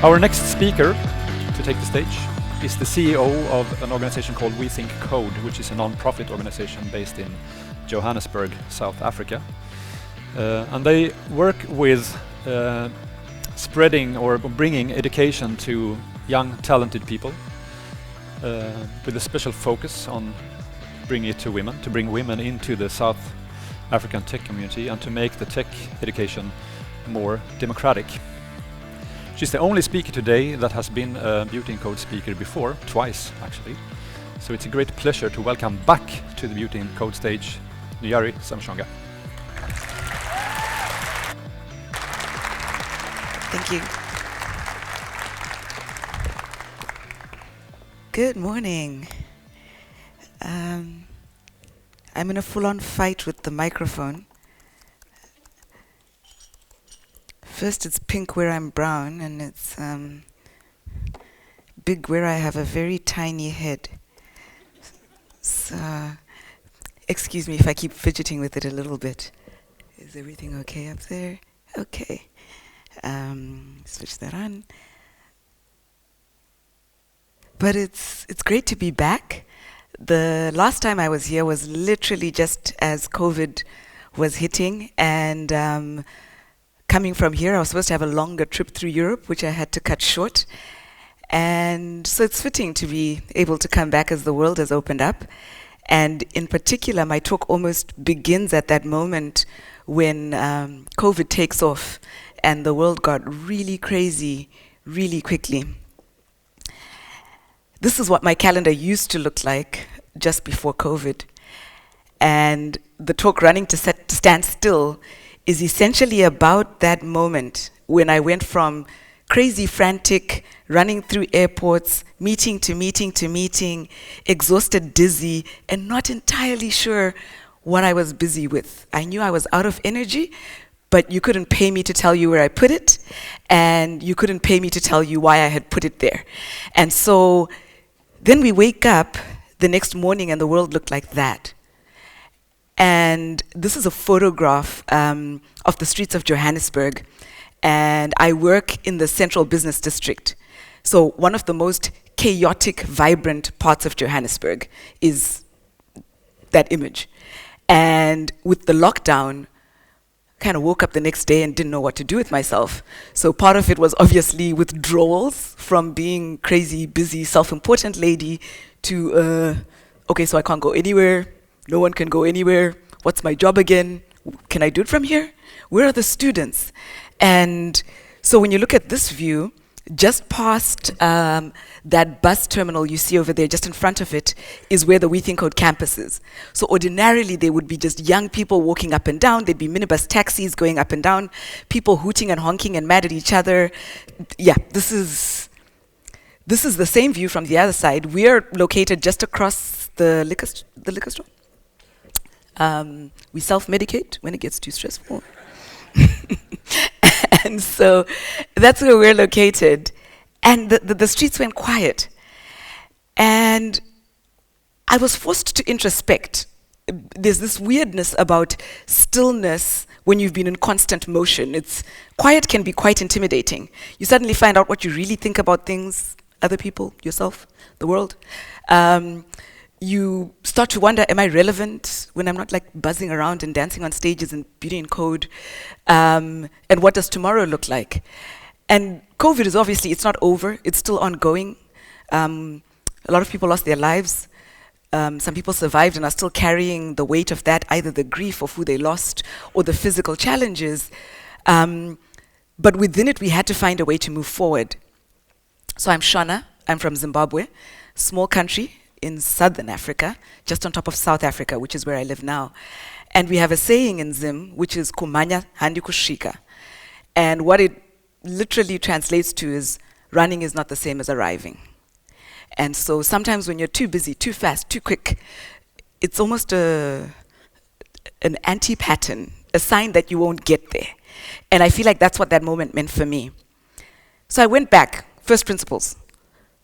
Our next speaker to take the stage is the CEO of an organization called We Think Code, which is a non-profit organization based in Johannesburg, South Africa. And they work with spreading or bringing education to young, talented people with a special focus on bringing it to women, to bring women into the South African tech community and to make the tech education more democratic. She's the only speaker today that has been a Beauty in Code speaker before, twice actually. So it's a great pleasure to welcome back to the Beauty in Code stage, Nyari Samushonga. Thank you. Good morning. I'm in a full-on fight with the microphone. First it's pink where I'm brown, and it's big where I have a very tiny head. So, excuse me if I keep fidgeting with it a little bit. Is everything okay up there? Okay. Switch that on. But it's great to be back. The last time I was here was literally just as COVID was hitting, and coming from here, I was supposed to have a longer trip through Europe, which I had to cut short. And so it's fitting to be able to come back as the world has opened up. And in particular, my talk almost begins at that moment when COVID takes off and the world got really crazy really quickly. This is what my calendar used to look like just before COVID. And the talk running to stand still is essentially about that moment when I went from crazy frantic, running through airports, meeting to meeting to meeting, exhausted, dizzy, and not entirely sure what I was busy with. I knew I was out of energy, but you couldn't pay me to tell you where I put it, and you couldn't pay me to tell you why I had put it there. And so then we wake up the next morning and the world looked like that. And this is a photograph of the streets of Johannesburg. And I work in the central business district. So one of the most chaotic, vibrant parts of Johannesburg is that image. And with the lockdown, kind of woke up the next day and didn't know what to do with myself. So part of it was obviously withdrawals from being crazy, busy, self-important lady to, okay, so I can't go anywhere. No one can go anywhere. What's my job again? Can I do it from here? Where are the students? And so when you look at this view, just past that bus terminal you see over there, just in front of it, is where the We Think Code campus is. So ordinarily, there would be just young people walking up and down. There'd be minibus taxis going up and down, people hooting and honking and mad at each other. Yeah, this is the same view from the other side. We are located just across the liquor store. We self-medicate when it gets too stressful. And so that's where we're located. And the streets went quiet. And I was forced to introspect. There's this weirdness about stillness when you've been in constant motion. Quiet can be quite intimidating. You suddenly find out what you really think about things, other people, yourself, the world. You start to wonder, am I relevant when I'm not like buzzing around and dancing on stages in Beauty in Code? And what does tomorrow look like? And COVID is obviously, it's not over, it's still ongoing. A lot of people lost their lives. Some people survived and are still carrying the weight of that, either the grief of who they lost or the physical challenges. But within it, we had to find a way to move forward. So I'm Shona, I'm from Zimbabwe, small country in southern Africa, just on top of South Africa, which is where I live now. And we have a saying in Zim, which is kumanya handi kushika. And what it literally translates to is, running is not the same as arriving. And so sometimes when you're too busy, too fast, too quick, it's almost an anti-pattern, a sign that you won't get there. And I feel like that's what that moment meant for me. So I went back, first principles.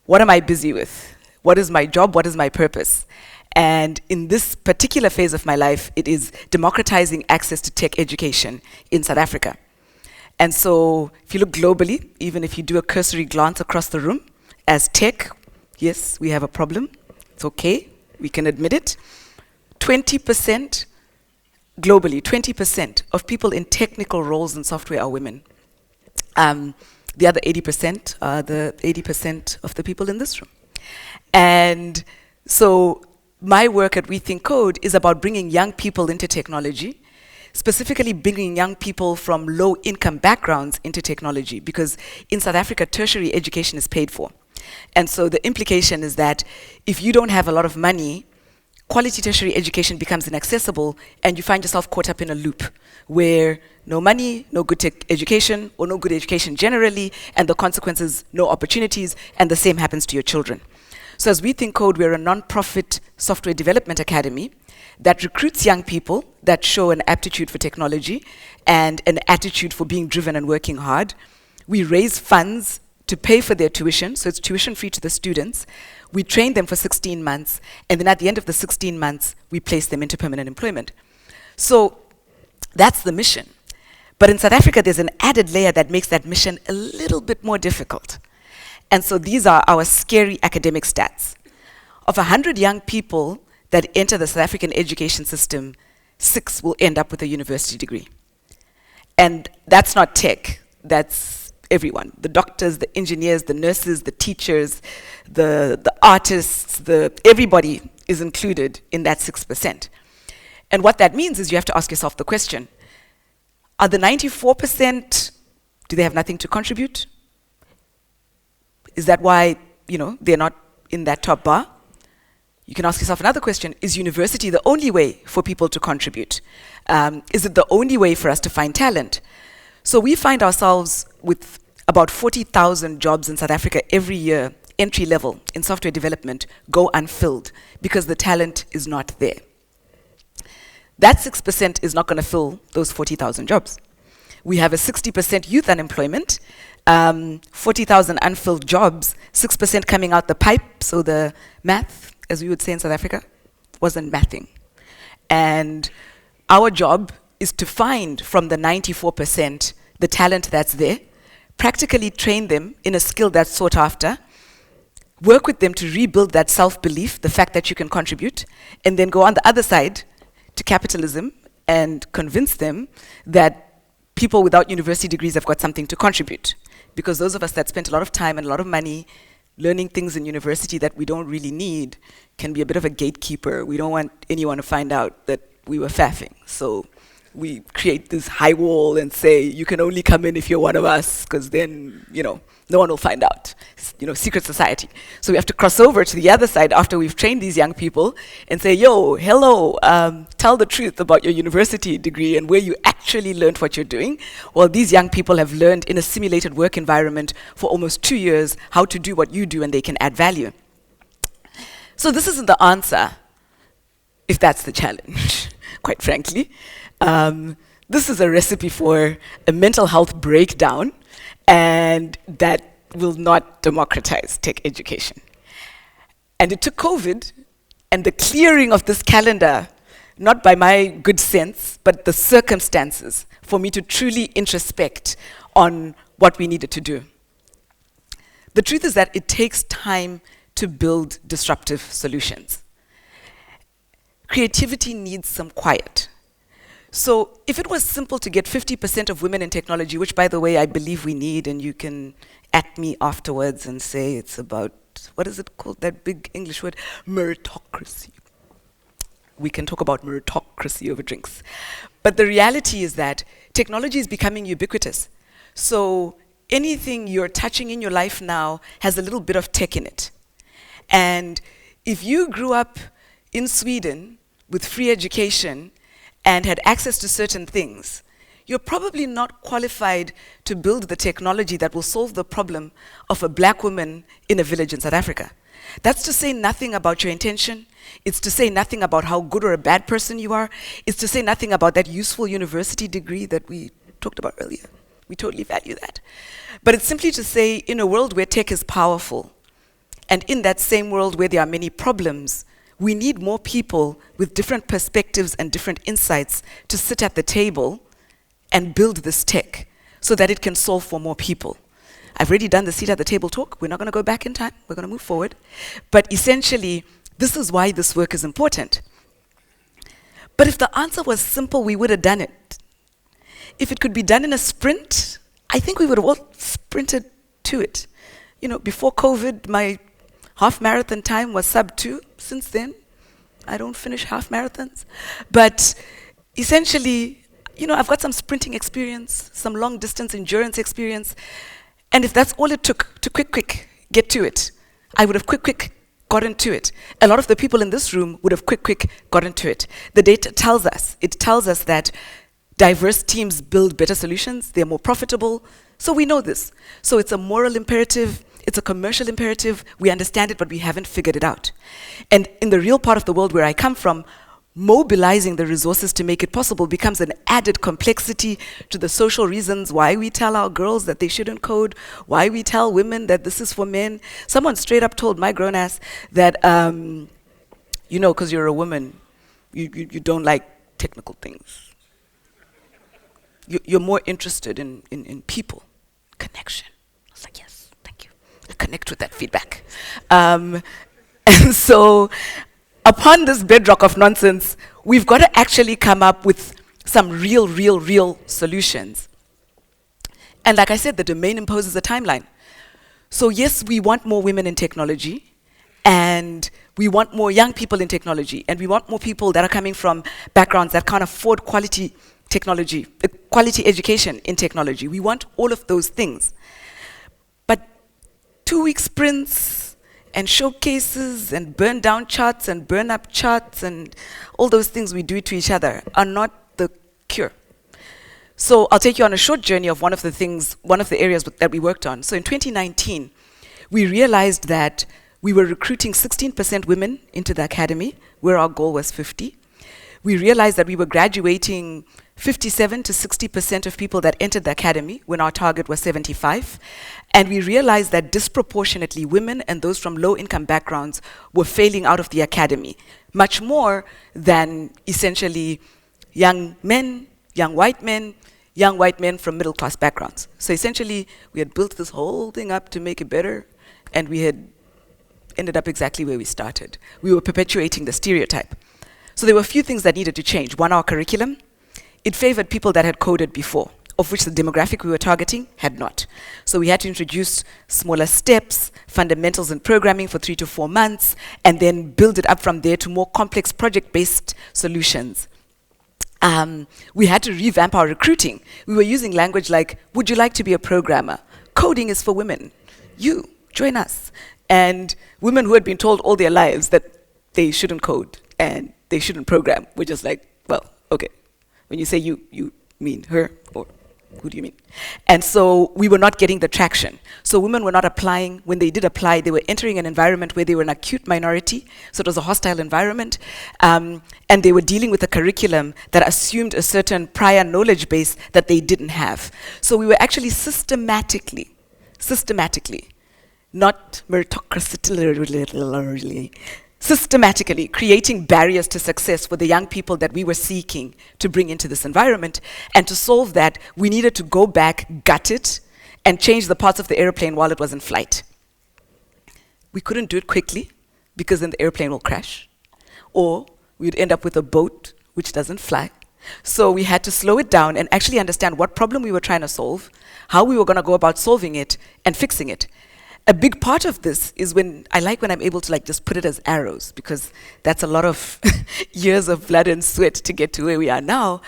What am I busy with? What is my job? What is my purpose? And in this particular phase of my life, it is democratizing access to tech education in South Africa. And so if you look globally, even if you do a cursory glance across the room, as tech, yes, we have a problem. It's okay, we can admit it. 20%, globally, 20% of people in technical roles in software are women. The other 80% are the 80% of the people in this room. And so my work at We Think Code is about bringing young people into technology, specifically bringing young people from low-income backgrounds into technology, because in South Africa, tertiary education is paid for. And so the implication is that if you don't have a lot of money, quality tertiary education becomes inaccessible, and you find yourself caught up in a loop where no money, no good tech education, or no good education generally, and the consequences, no opportunities, and the same happens to your children. So as We Think Code, we're a non-profit software development academy that recruits young people that show an aptitude for technology and an attitude for being driven and working hard. We raise funds to pay for their tuition, so it's tuition free to the students. We train them for 16 months, and then at the end of the 16 months, we place them into permanent employment. So that's the mission. But in South Africa, there's an added layer that makes that mission a little bit more difficult. And so these are our scary academic stats. Of 100 young people that enter the South African education system, 6 will end up with a university degree. And that's not tech, that's everyone. The doctors, the engineers, the nurses, the teachers, the artists, everybody is included in that 6%. And what that means is you have to ask yourself the question, are the 94%, do they have nothing to contribute? Is that why, they're not in that top bar? You can ask yourself another question, is university the only way for people to contribute? Is it the only way for us to find talent? So we find ourselves with about 40,000 jobs in South Africa every year, entry level in software development, go unfilled because the talent is not there. That 6% is not going to fill those 40,000 jobs. We have a 60% youth unemployment, 40,000 unfilled jobs, 6% coming out the pipe, so the math, as we would say in South Africa, wasn't mathing. And our job is to find from the 94% the talent that's there, practically train them in a skill that's sought after, work with them to rebuild that self-belief, the fact that you can contribute, and then go on the other side to capitalism and convince them that people without university degrees have got something to contribute. Because those of us that spent a lot of time and a lot of money learning things in university that we don't really need can be a bit of a gatekeeper. We don't want anyone to find out that we were faffing. So we create this high wall and say, you can only come in if you're one of us, because then, no one will find out. Secret society. So we have to cross over to the other side after we've trained these young people and say, yo, hello, tell the truth about your university degree and where you actually learned what you're doing. Well, these young people have learned in a simulated work environment for almost 2 years how to do what you do, and they can add value. So this isn't the answer, if that's the challenge, quite frankly. This is a recipe for a mental health breakdown, and that will not democratize tech education. And it took COVID and the clearing of this calendar, not by my good sense, but the circumstances, for me to truly introspect on what we needed to do. The truth is that it takes time to build disruptive solutions. Creativity needs some quiet. So if it was simple to get 50% of women in technology, which, by the way, I believe we need, and you can at me afterwards and say it's about, what is it called, that big English word? Meritocracy. We can talk about meritocracy over drinks. But the reality is that technology is becoming ubiquitous. So anything you're touching in your life now has a little bit of tech in it. And if you grew up in Sweden with free education and had access to certain things, you're probably not qualified to build the technology that will solve the problem of a black woman in a village in South Africa. That's to say nothing about your intention. It's to say nothing about how good or a bad person you are. It's to say nothing about that useful university degree that we talked about earlier. We totally value that. But it's simply to say, in a world where tech is powerful, and in that same world where there are many problems, we need more people with different perspectives and different insights to sit at the table and build this tech so that it can solve for more people. I've already done the seat at the table talk. We're not going to go back in time. We're going to move forward. But essentially, this is why this work is important. But if the answer was simple, we would have done it. If it could be done in a sprint, I think we would have all sprinted to it. You know, before COVID, my half marathon time was sub 2. Since then, I don't finish half marathons. But essentially, you know, I've got some sprinting experience, some long distance endurance experience. And if that's all it took to quick get to it, I would have quick gotten to it. A lot of the people in this room would have quick gotten to it. The data tells us, that diverse teams build better solutions, they're more profitable. So we know this. So it's a moral imperative, it's a commercial imperative, we understand it, but we haven't figured it out. And in the real part of the world where I come from, mobilizing the resources to make it possible becomes an added complexity to the social reasons why we tell our girls that they shouldn't code, why we tell women that this is for men. Someone straight up told my grown ass that, you know, because you're a woman, you don't like technical things. You're more interested in people, connection. I was like, yes, thank you. I connect with that feedback. And so, upon this bedrock of nonsense, we've got to actually come up with some real solutions. And like I said, the domain imposes a timeline. So yes, we want more women in technology, and we want more young people in technology, and we want more people that are coming from backgrounds that can't afford quality technology, quality education in technology. We want all of those things. But 2-week sprints, and showcases, and burn down charts, and burn up charts, and all those things we do to each other are not the cure. So I'll take you on a short journey of one of the areas that we worked on. So in 2019, we realized that we were recruiting 16% women into the academy, where our goal was 50. We realized that we were graduating 57 to 60% of people that entered the academy when our target was 75. And we realized that disproportionately women and those from low-income backgrounds were failing out of the academy, much more than essentially young white men from middle-class backgrounds. So essentially, we had built this whole thing up to make it better, and we had ended up exactly where we started. We were perpetuating the stereotype. So there were a few things that needed to change. One, our curriculum. It favored people that had coded before, of which the demographic we were targeting had not. So we had to introduce smaller steps, fundamentals in programming for 3 to 4 months, and then build it up from there to more complex project-based solutions. We had to revamp our recruiting. We were using language like, would you like to be a programmer? Coding is for women. You, join us. And women who had been told all their lives that they shouldn't code and they shouldn't program were just like, well, okay. When you say you mean her, or who do you mean? And so we were not getting the traction. So women were not applying. When they did apply, they were entering an environment where they were an acute minority, so it was a hostile environment, and they were dealing with a curriculum that assumed a certain prior knowledge base that they didn't have. So we were actually systematically, not meritocracy, systematically creating barriers to success for the young people that we were seeking to bring into this environment. And to solve that, we needed to go back, gut it, and change the parts of the airplane while it was in flight. We couldn't do it quickly, because then the airplane will crash, or we'd end up with a boat which doesn't fly. So we had to slow it down and actually understand what problem we were trying to solve, how we were going to go about solving it, and fixing it. A big part of this is when I'm able to just put it as arrows, because that's a lot of years of blood and sweat to get to where we are now.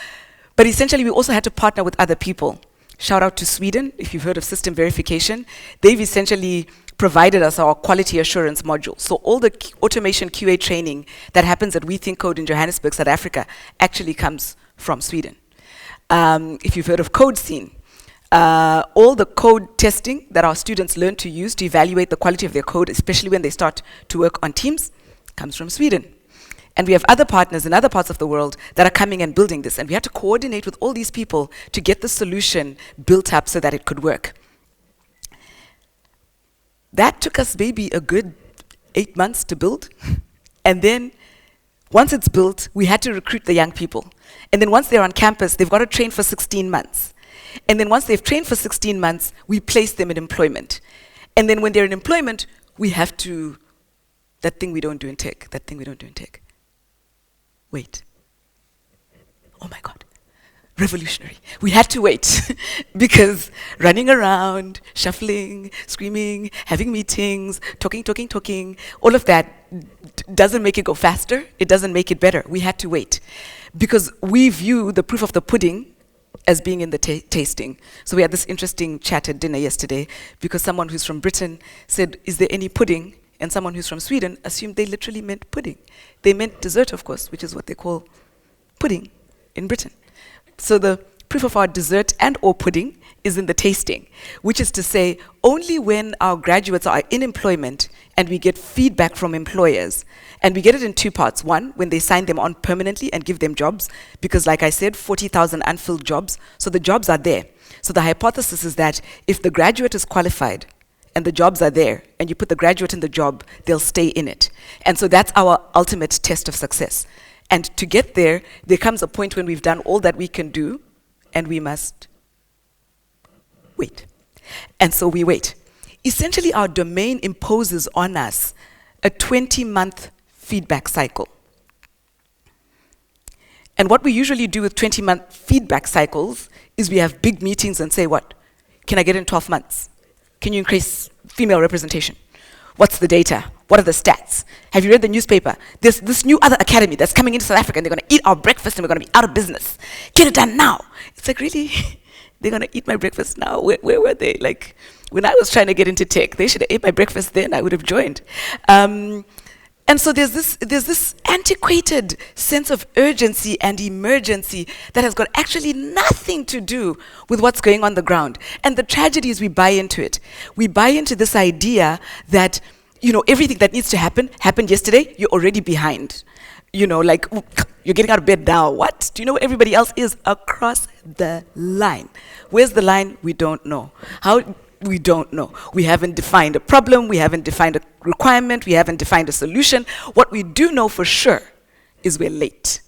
But essentially, we also had to partner with other people. Shout out to Sweden, if you've heard of system verification. They've essentially provided us our quality assurance module. So all the automation QA training that happens at We Think Code in Johannesburg, South Africa, actually comes from Sweden. If you've heard of Code Scene, all the code testing that our students learn to use to evaluate the quality of their code, especially when they start to work on teams, comes from Sweden. And we have other partners in other parts of the world that are coming and building this. And we had to coordinate with all these people to get the solution built up so that it could work. That took us maybe a good 8 months to build. And then once it's built, we had to recruit the young people. And then once they're on campus, they've got to train for 16 months. And then once they've trained for 16 months, we place them in employment. And then when they're in employment, we have to, that thing we don't do in tech, wait. Oh my God, revolutionary. We had to wait because running around, shuffling, screaming, having meetings, talking, all of that doesn't make it go faster. It doesn't make it better. We had to wait because we view the proof of the pudding as being in the tasting. So we had this interesting chat at dinner yesterday because someone who's from Britain said, is there any pudding? And someone who's from Sweden assumed they literally meant pudding. They meant dessert, of course, which is what they call pudding in Britain. So the proof of our dessert and or pudding is in the tasting, which is to say only when our graduates are in employment and we get feedback from employers, and we get it in two parts. One, when they sign them on permanently and give them jobs, because like I said, 40,000 unfilled jobs, so the jobs are there. So the hypothesis is that if the graduate is qualified and the jobs are there, and you put the graduate in the job, they'll stay in it. And so that's our ultimate test of success. And to get there comes a point when we've done all that we can do, and we must wait. And so we wait. Essentially, our domain imposes on us a 20-month feedback cycle. And what we usually do with 20-month feedback cycles is we have big meetings and say, what? Can I get in 12 months? Can you increase female representation? What's the data? What are the stats? Have you read the newspaper? There's this new other academy that's coming into South Africa and they're going to eat our breakfast and we're going to be out of business. Get it done now. It's like, really? They're going to eat my breakfast now? Where were they? Like, when I was trying to get into tech, they should have ate my breakfast then. I would have joined. And so there's this antiquated sense of urgency and emergency that has got actually nothing to do with what's going on the ground. And the tragedy is we buy into it. We buy into this idea that, everything that needs to happen happened yesterday, you're already behind. Like, you're getting out of bed now. What? Do you know where everybody else is? Across the line. Where's the line? We don't know. How? We don't know. We haven't defined a problem. We haven't defined a requirement. We haven't defined a solution. What we do know for sure is we're late.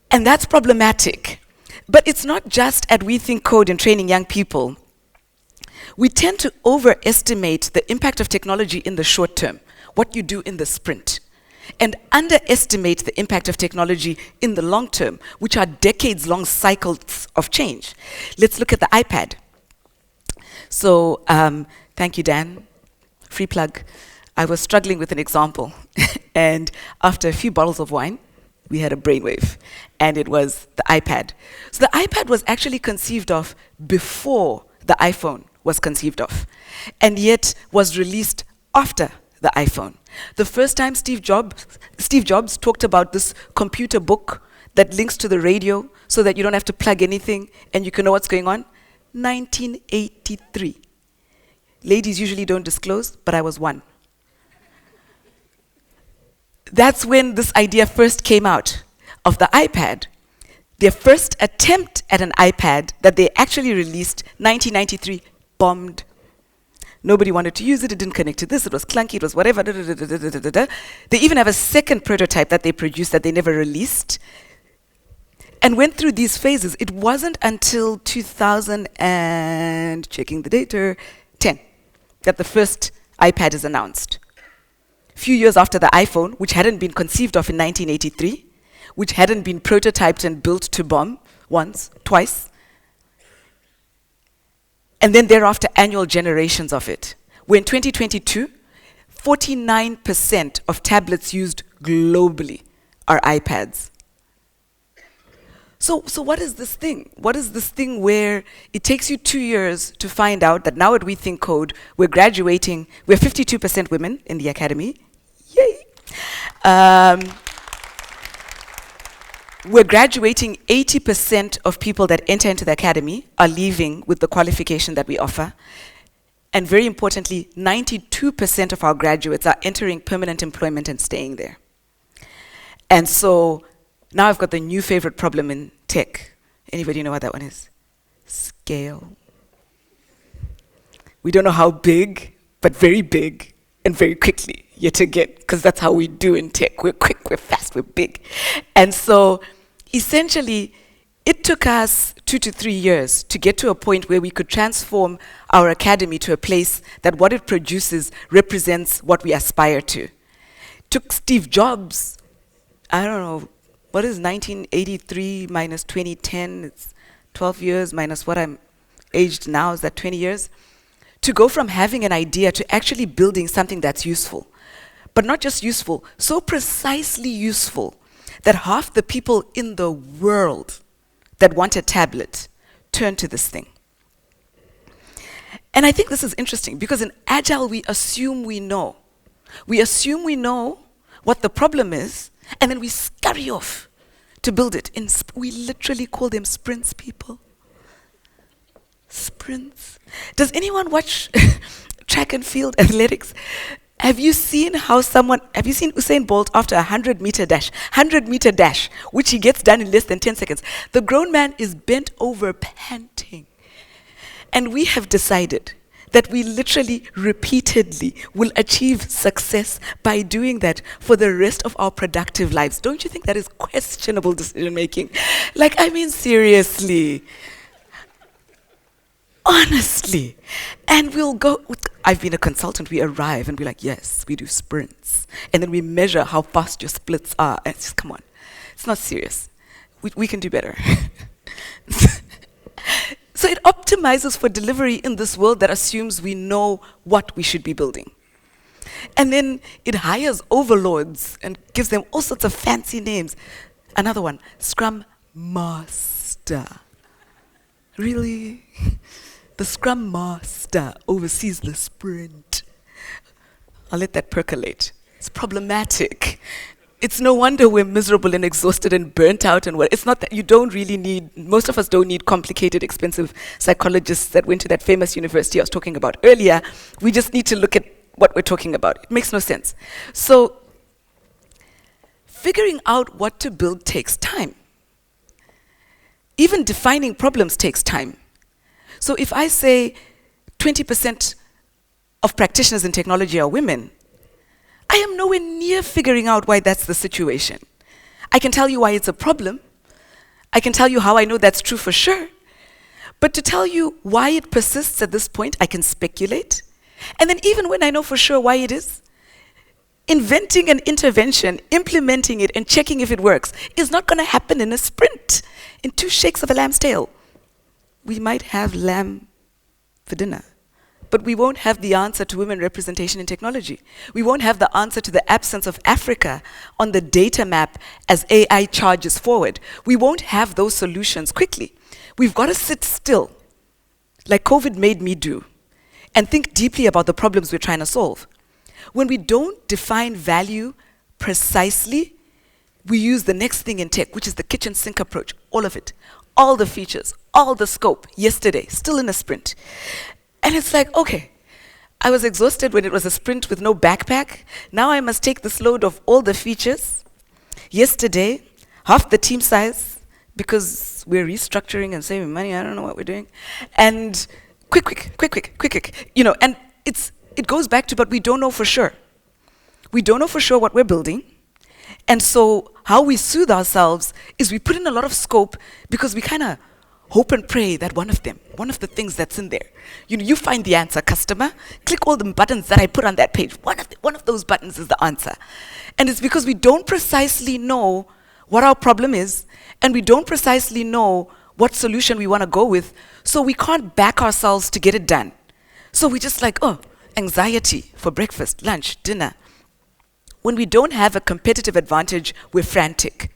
And that's problematic. But it's not just at We Think Code in training young people. We tend to overestimate the impact of technology in the short term, what you do in the sprint, and underestimate the impact of technology in the long term, which are decades-long cycles of change. Let's look at the iPad. So, thank you, Dan. Free plug. I was struggling with an example, and after a few bottles of wine, we had a brainwave, and it was the iPad. So the iPad was actually conceived of before the iPhone was conceived of, and yet was released after the iPhone. The first time Steve Jobs talked about this computer book that links to the radio so that you don't have to plug anything and you can know what's going on, 1983. Ladies usually don't disclose, but I was one. That's when this idea first came out of the iPad. Their first attempt at an iPad that they actually released, 1993, bombed. Nobody wanted to use it. It didn't connect to this. It was clunky. It was whatever. They even have a second prototype that they produced that they never released and went through these phases. It wasn't until 2000 and, checking the data, 10, that the first iPad is announced. A few years after the iPhone, which hadn't been conceived of in 1983, which hadn't been prototyped and built to bomb once, twice, and then thereafter annual generations of it. We're in 2022, 49% of tablets used globally are iPads. So what is this thing? What is this thing where it takes you 2 years to find out that now at We Think Code, we're graduating, we're 52% women in the academy. Yay! We're graduating 80% of people that enter into the academy are leaving with the qualification that we offer. And very importantly, 92% of our graduates are entering permanent employment and staying there. And so now I've got the new favorite problem in tech. Anybody know what that one is? Scale. We don't know how big, but very big and very quickly yet to get, because that's how we do in tech. We're quick, we're fast, we're big. And so essentially, It took us 2 to 3 years to get to a point where we could transform our academy to a place that what it produces represents what we aspire to. Took Steve Jobs, I don't know, what is 1983 minus 2010? It's 12 years minus what I'm aged now, is that 20 years? To go from having an idea to actually building something that's useful. But not just useful, so precisely useful that half the people in the world that want a tablet turn to this thing. And I think this is interesting because in Agile, we assume we know. We assume we know what the problem is, and then we scurry off to build it. We literally call them sprints, people. Sprints. Does anyone watch track and field athletics? Have you seen Usain Bolt after a 100-meter dash, which he gets done in less than 10 seconds? The grown man is bent over panting. And we have decided that we literally, repeatedly will achieve success by doing that for the rest of our productive lives. Don't you think that is questionable decision making? Like, I mean, seriously. Honestly. And we'll go, I've been a consultant, we arrive and we're like, yes, we do sprints. And then we measure how fast your splits are. And it's just, come on, it's not serious. We can do better. So it optimizes for delivery in this world that assumes we know what we should be building. And then it hires overlords and gives them all sorts of fancy names. Another one, Scrum Master. Really? The Scrum Master oversees the sprint. I'll let that percolate. It's problematic. It's no wonder we're miserable and exhausted and burnt out and what. It's not that you don't really need, most of us don't need complicated, expensive psychologists that went to that famous university I was talking about earlier. We just need to look at what we're talking about. It makes no sense. So figuring out what to build takes time. Even defining problems takes time. So if I say 20% of practitioners in technology are women, I am nowhere near figuring out why that's the situation. I can tell you why it's a problem. I can tell you how I know that's true for sure. But to tell you why it persists at this point, I can speculate. And then even when I know for sure why it is, inventing an intervention, implementing it, and checking if it works is not going to happen in a sprint, in 2 shakes of a lamb's tail. We might have lamb for dinner, but we won't have the answer to women representation in technology. We won't have the answer to the absence of Africa on the data map as AI charges forward. We won't have those solutions quickly. We've got to sit still, like COVID made me do, and think deeply about the problems we're trying to solve. When we don't define value precisely, we use the next thing in tech, which is the kitchen sink approach, all of it. All the features, all the scope, yesterday, still in a sprint. And it's like, okay, I was exhausted when it was a sprint with no backpack. Now I must take this load of all the features. Yesterday, half the team size, because we're restructuring and saving money, I don't know what we're doing. And quick. You know, and it goes back to, but we don't know for sure. We don't know for sure what we're building. And so how we soothe ourselves is we put in a lot of scope because we kind of hope and pray that one of the things that's in there, you find the answer, customer, click all the buttons that I put on that page. One of those buttons is the answer. And it's because we don't precisely know what our problem is, and we don't precisely know what solution we want to go with, so we can't back ourselves to get it done. So we just like, anxiety for breakfast, lunch, dinner. When we don't have a competitive advantage, we're frantic.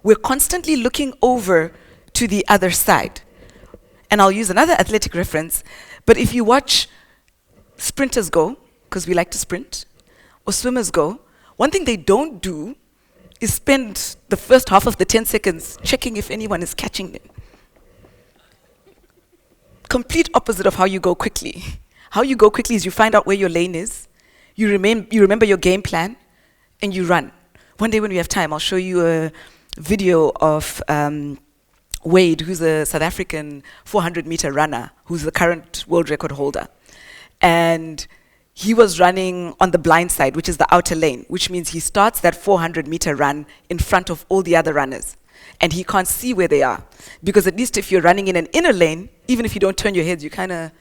We're constantly looking over to the other side. And I'll use another athletic reference, but if you watch sprinters go, because we like to sprint, or swimmers go, one thing they don't do is spend the first half of the 10 seconds checking if anyone is catching them. Complete opposite of how you go quickly. How you go quickly is you find out where your lane is, you remember your game plan, and you run. One day when we have time, I'll show you a video of Wade, who's a South African 400-meter runner, who's the current world record holder. And he was running on the blind side, which is the outer lane, which means he starts that 400-meter run in front of all the other runners. and he can't see where they are. Because at least if you're running in an inner lane, even if you don't turn your head, you kind of,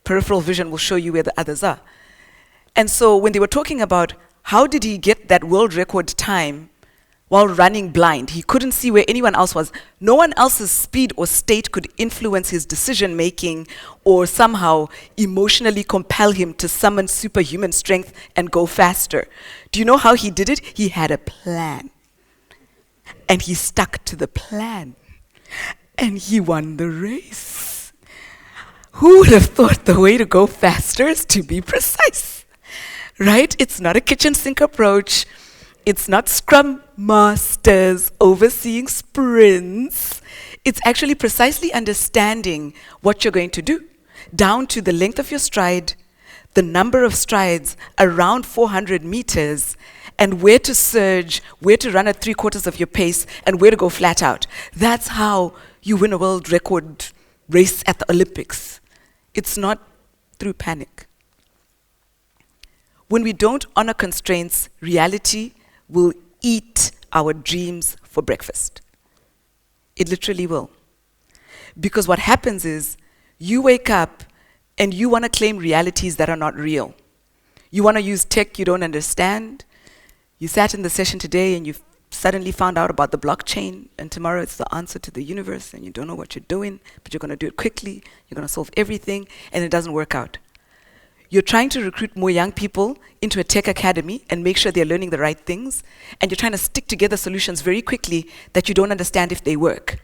peripheral vision will show you where the others are. And so when they were talking about how did he get that world record time while running blind, he couldn't see where anyone else was. No one else's speed or state could influence his decision making or somehow emotionally compel him to summon superhuman strength and go faster. Do you know how he did it? He had a plan. And he stuck to the plan. And he won the race. Who would have thought the way to go faster is to be precise? Right? It's not a kitchen sink approach. It's not scrum masters overseeing sprints. It's actually precisely understanding what you're going to do, down to the length of your stride, the number of strides around 400 meters, and where to surge, where to run at 3/4 of your pace, and where to go flat out. That's how you win a world record race at the Olympics. It's not through panic. When we don't honor constraints, reality will eat our dreams for breakfast. It literally will. Because what happens is, you wake up and you want to claim realities that are not real. You want to use tech you don't understand. You sat in the session today and you suddenly found out about the blockchain, and tomorrow it's the answer to the universe, and you don't know what you're doing, but you're going to do it quickly. You're going to solve everything, and it doesn't work out. You're trying to recruit more young people into a tech academy and make sure they're learning the right things, and you're trying to stick together solutions very quickly that you don't understand if they work.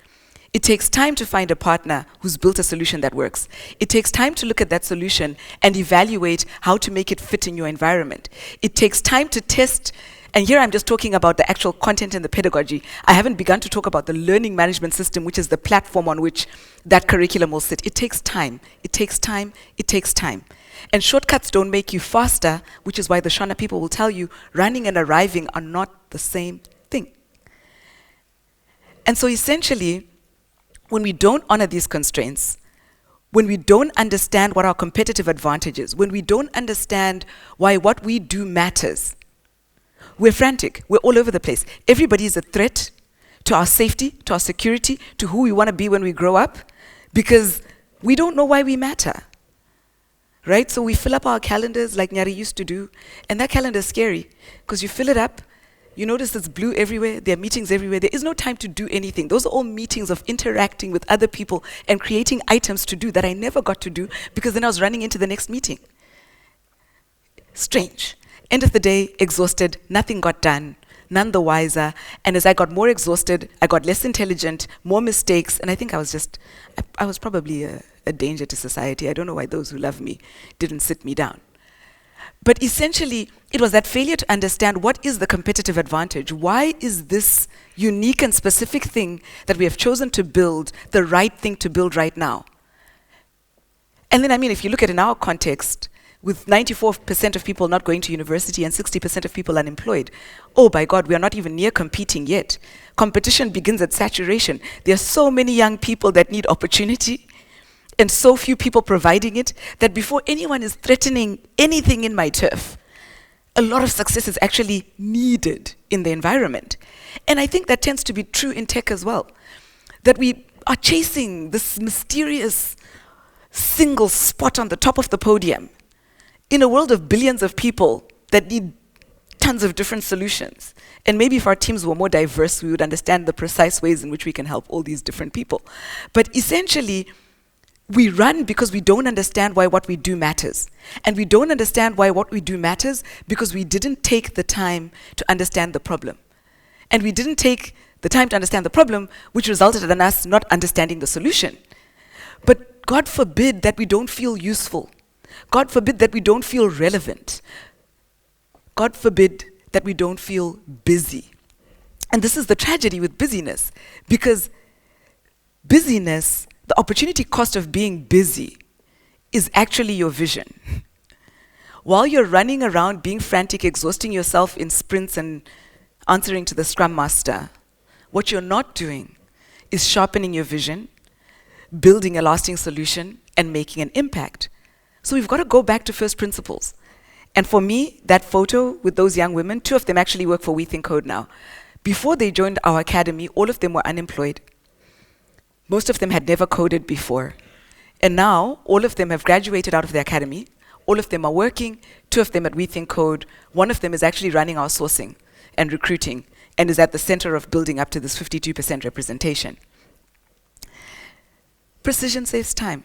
It takes time to find a partner who's built a solution that works. It takes time to look at that solution and evaluate how to make it fit in your environment. It takes time to test, and here I'm just talking about the actual content and the pedagogy. I haven't begun to talk about the learning management system, which is the platform on which that curriculum will sit. It takes time. It takes time. It takes time. And shortcuts don't make you faster, which is why the Shona people will tell you running and arriving are not the same thing. And so essentially, when we don't honor these constraints, when we don't understand what our competitive advantage is, when we don't understand why what we do matters, we're frantic, we're all over the place. Everybody is a threat to our safety, to our security, to who we want to be when we grow up, because we don't know why we matter. Right? So we fill up our calendars like Nyari used to do, and that calendar is scary, because you fill it up, you notice it's blue everywhere, there are meetings everywhere, there is no time to do anything. Those are all meetings of interacting with other people and creating items to do that I never got to do, because then I was running into the next meeting. Strange. End of the day, exhausted, nothing got done, none the wiser, and as I got more exhausted, I got less intelligent, more mistakes, and I think I was probably a danger to society. I don't know why those who love me didn't sit me down. But essentially, it was that failure to understand what is the competitive advantage. Why is this unique and specific thing that we have chosen to build the right thing to build right now? And then, if you look at it in our context, with 94% of people not going to university and 60% of people unemployed, oh by God, we are not even near competing yet. Competition begins at saturation. There are so many young people that need opportunity, and so few people providing it, that before anyone is threatening anything in my turf, a lot of success is actually needed in the environment. And I think that tends to be true in tech as well, that we are chasing this mysterious single spot on the top of the podium in a world of billions of people that need tons of different solutions. And maybe if our teams were more diverse, we would understand the precise ways in which we can help all these different people. But essentially, we run because we don't understand why what we do matters. And we don't understand why what we do matters because we didn't take the time to understand the problem. And we didn't take the time to understand the problem, which resulted in us not understanding the solution. But God forbid that we don't feel useful. God forbid that we don't feel relevant. God forbid that we don't feel busy. And this is the tragedy with busyness, because busyness, the opportunity cost of being busy, is actually your vision. While you're running around being frantic, exhausting yourself in sprints and answering to the Scrum Master, what you're not doing is sharpening your vision, building a lasting solution, and making an impact. So we've got to go back to first principles. And for me, that photo with those young women, 2 of them actually work for We Think Code now, Before they joined our academy, all of them were unemployed. Most of them had never coded before. And now, all of them have graduated out of the academy. All of them are working. 2 of them at We Think Code. 1 of them is actually running our sourcing and recruiting and is at the center of building up to this 52% representation. Precision saves time.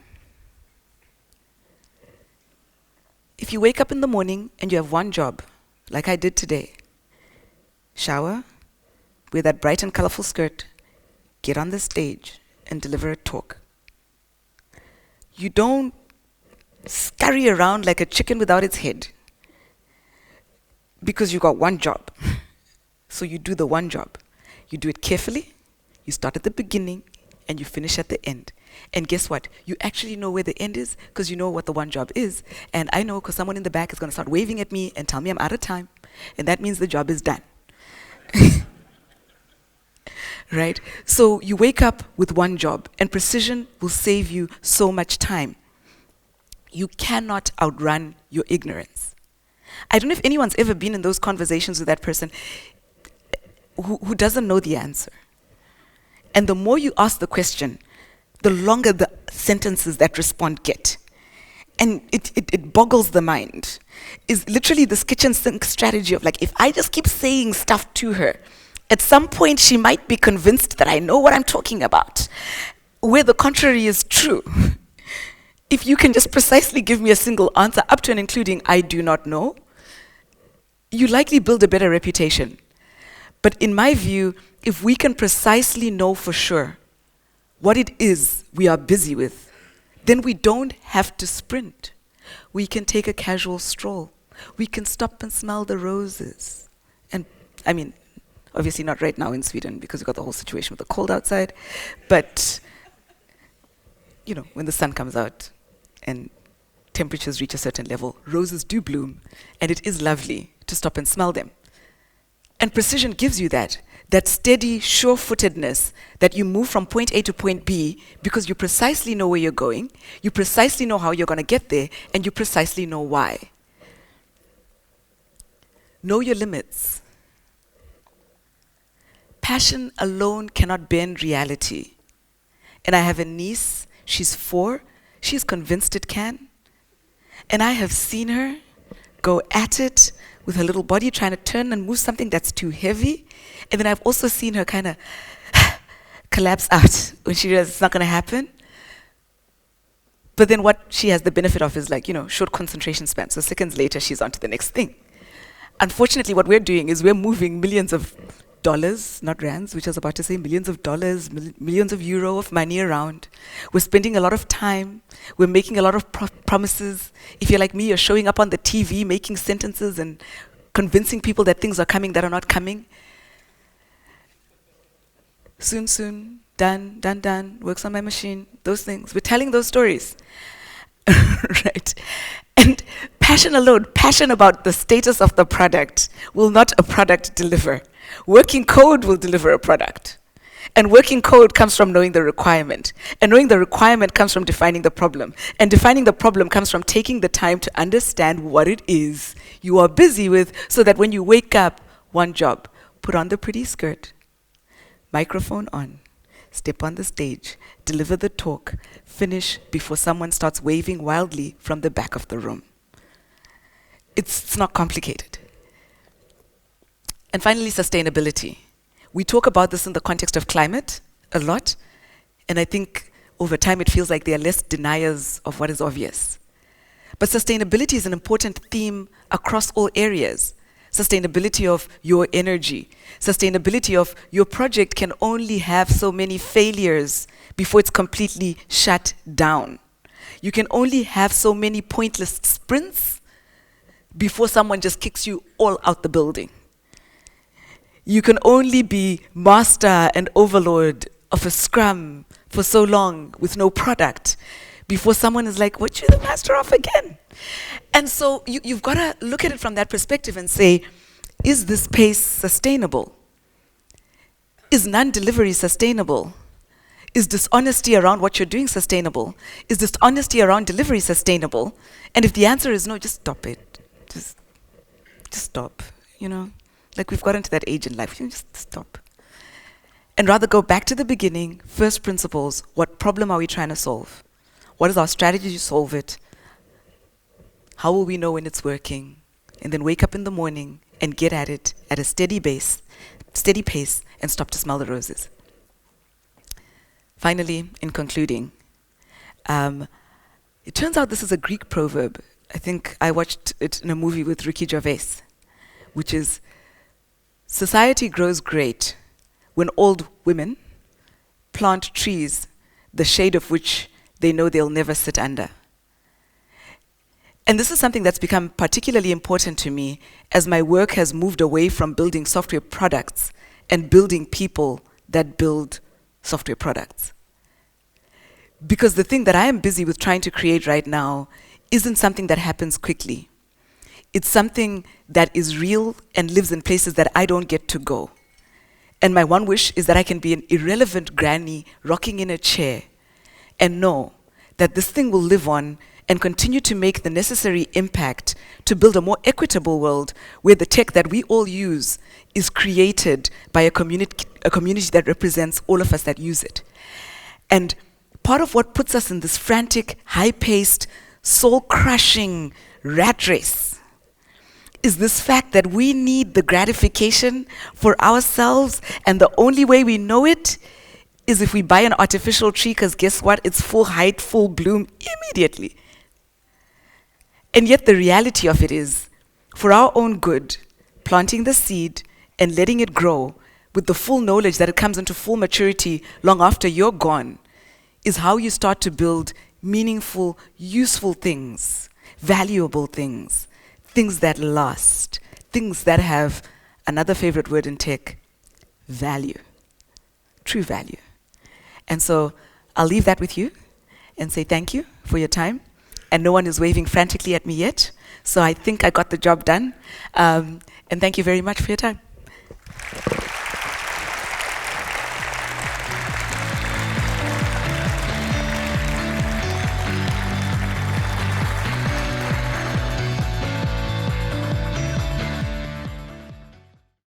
If you wake up in the morning and you have one job, like I did today, shower, wear that bright and colorful skirt, get on the stage and deliver a talk. You don't scurry around like a chicken without its head because you got one job. So you do the one job. You do it carefully, you start at the beginning, and you finish at the end. And guess what? You actually know where the end is because you know what the one job is. And I know because someone in the back is going to start waving at me and tell me I'm out of time. And that means the job is done. Right? So you wake up with one job, and precision will save you so much time. You cannot outrun your ignorance. I don't know if anyone's ever been in those conversations with that person who doesn't know the answer. And the more you ask the question, the longer the sentences that respond get. And it boggles the mind. Is literally this kitchen sink strategy of like, if I just keep saying stuff to her, at some point she might be convinced that I know what I'm talking about. Where the contrary is true. If you can just precisely give me a single answer, up to and including I do not know, you likely build a better reputation. But in my view, if we can precisely know for sure what it is we are busy with, then we don't have to sprint. We can take a casual stroll. We can stop and smell the roses. And I mean, obviously not right now in Sweden because we've got the whole situation with the cold outside. But, you know, when the sun comes out and temperatures reach a certain level, roses do bloom. And it is lovely to stop and smell them. And precision gives you that steady, sure-footedness that you move from point A to point B because you precisely know where you're going, you precisely know how you're going to get there, and you precisely know why. Know your limits. Passion alone cannot bend reality. And I have a niece, she's 4, she's convinced it can. And I have seen her go at it with her little body, trying to turn and move something that's too heavy. And then I've also seen her kind of collapse out when she realizes it's not going to happen. But then what she has the benefit of is like, you know, short concentration span. So seconds later, she's on to the next thing. Unfortunately, what we're doing is we're moving millions of dollars, not rands, which I was about to say, millions of dollars, millions of euro of money around. We're spending a lot of time. We're making a lot of promises. If you're like me, you're showing up on the TV, making sentences and convincing people that things are coming that are not coming. Soon, done, works on my machine, those things. We're telling those stories. Right? And passion alone, passion about the status of the product, will not a product deliver. Working code will deliver a product. And working code comes from knowing the requirement. And knowing the requirement comes from defining the problem. And defining the problem comes from taking the time to understand what it is you are busy with so that when you wake up, one job, put on the pretty skirt, microphone on, step on the stage, deliver the talk, finish before someone starts waving wildly from the back of the room. It's not complicated. And finally, sustainability. We talk about this in the context of climate a lot, and I think over time it feels like there are less deniers of what is obvious. But sustainability is an important theme across all areas. Sustainability of your energy. Sustainability of your project can only have so many failures before it's completely shut down. You can only have so many pointless sprints before someone just kicks you all out the building. You can only be master and overlord of a scrum for so long with no product before someone is like, what you the master of again? And so you've got to look at it from that perspective and say, is this pace sustainable? Is non-delivery sustainable? Is dishonesty around what you're doing sustainable? Is dishonesty around delivery sustainable? And if the answer is no, just stop it. Just stop, you know? Like we've gotten to that age in life. We can just stop. And rather go back to the beginning, first principles. What problem are we trying to solve? What is our strategy to solve it? How will we know when it's working? And then wake up in the morning and get at it at a steady pace, and stop to smell the roses. Finally, in concluding, it turns out this is a Greek proverb. I think I watched it in a movie with Ricky Gervais, which is, society grows great when old women plant trees, the shade of which they know they'll never sit under. And this is something that's become particularly important to me as my work has moved away from building software products and building people that build software products. Because the thing that I am busy with trying to create right now isn't something that happens quickly. It's something that is real and lives in places that I don't get to go. And my one wish is that I can be an irrelevant granny rocking in a chair and know that this thing will live on and continue to make the necessary impact to build a more equitable world where the tech that we all use is created by a community that represents all of us that use it. And part of what puts us in this frantic, high-paced, soul-crushing rat race is this fact that we need the gratification for ourselves, and the only way we know it is if we buy an artificial tree, because guess what? It's full height, full bloom immediately. And yet the reality of it is, for our own good, planting the seed and letting it grow with the full knowledge that it comes into full maturity long after you're gone is how you start to build meaningful, useful things, valuable things, things that last, things that have, another favorite word in tech, value, true value. And so I'll leave that with you and say thank you for your time. And no one is waving frantically at me yet, so I think I got the job done. And thank you very much for your time.